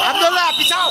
Abdullah, pisau.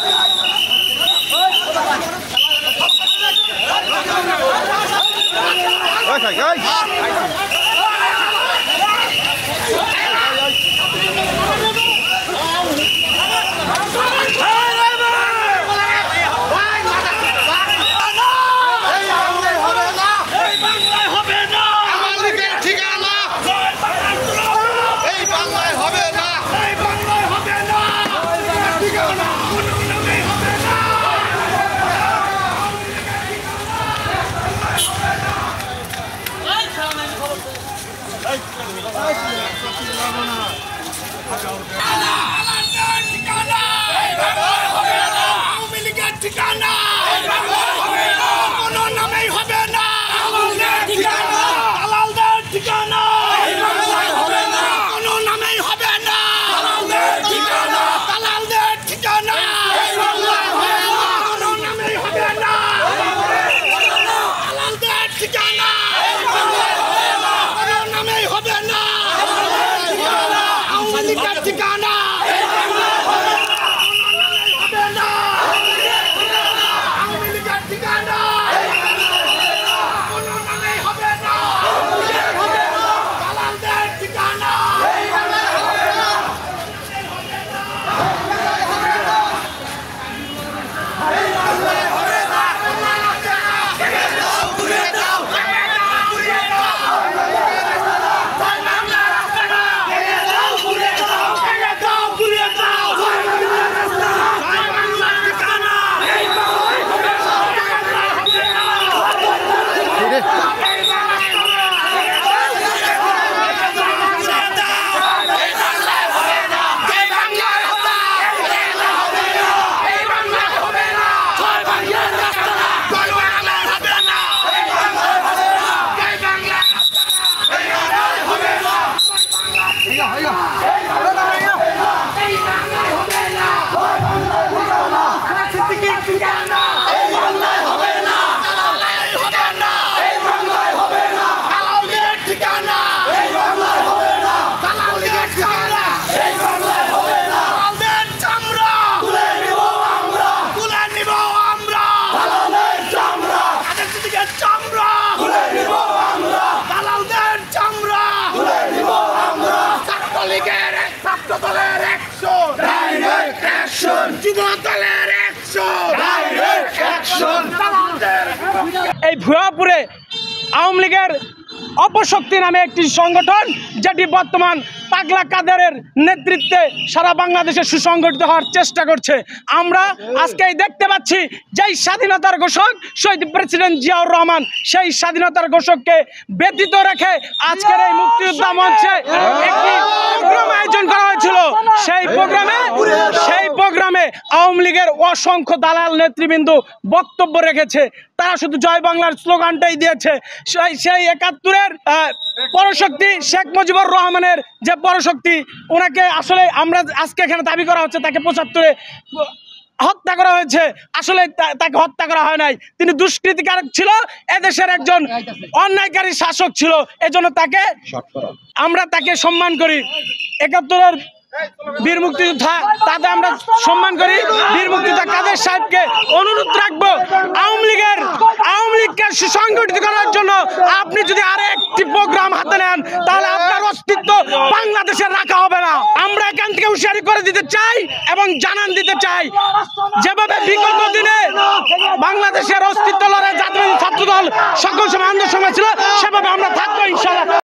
এই ভুয়াপুরে আওয়ামী লীগের অপশক্তি নামে একটি সংগঠন যেটি বর্তমান পাগলা কাদেরের নেতৃত্বে সারা বাংলাদেশে সুসংগঠিত হওয়ার চেষ্টা করছে। আমরা আজকেই দেখতে পাচ্ছি যেই স্বাধীনতার ঘোষক শহীদ প্রেসিডেন্ট জিয়াউর রহমান, সেই স্বাধীনতার ঘোষককে ব্যতীত রেখে আজকের এই মুক্তিযোদ্ধা মঞ্চে একটি প্রোগ্রাম আয়োজন করা হয়েছিল। সেই প্রোগ্রামে আওয়ামী লীগের অসংখ্য দালাল নেতৃবৃন্দ বক্তব্য রেখেছে। তারা শুধু জয় বাংলার স্লোগানটাই দিয়েছে। সেই ৭১-এর পরশক্তি শেখ মুজিবুর রহমানের যে পরশক্তি, ওনাকে আসলে আমরা আজকে এখানে দাবি করা হচ্ছে তাকে ৭৫-এ হত্যা করা হয়েছে। আসলে তাকে হত্যা করা হয় নাই, তিনি দুষ্কৃতিকারক ছিল, এদেশের একজন অন্যায়কারী শাসক ছিল, এজন্য আমরা তাকে সম্মান করি। ৭১-এর বীর মুক্তিযোদ্ধা, তাদের আমরা সম্মান করি। বীর মুক্তিযোদ্ধা কাদের সাহেবকে অনুরোধ রাখবো আওয়ামী লীগকে সুসংগঠিত করার জন্য আপনি যদি আরেকটি প্রোগ্রাম হাতে নেন তাহলে আপনার অস্তিত্ব বাংলাদেশে রাখা হবে না। আমরা এখান থেকে হুঁশিয়ারি করে দিতে চাই এবং জানান দিতে চাই, যেভাবে বিগত দিনে বাংলাদেশের অস্তিত্ব লড়াই জাতীয় ছাত্রদল সকল সময় আন্দোলন ছিল, সেভাবে আমরা থাকবো ইনশাআল্লাহ।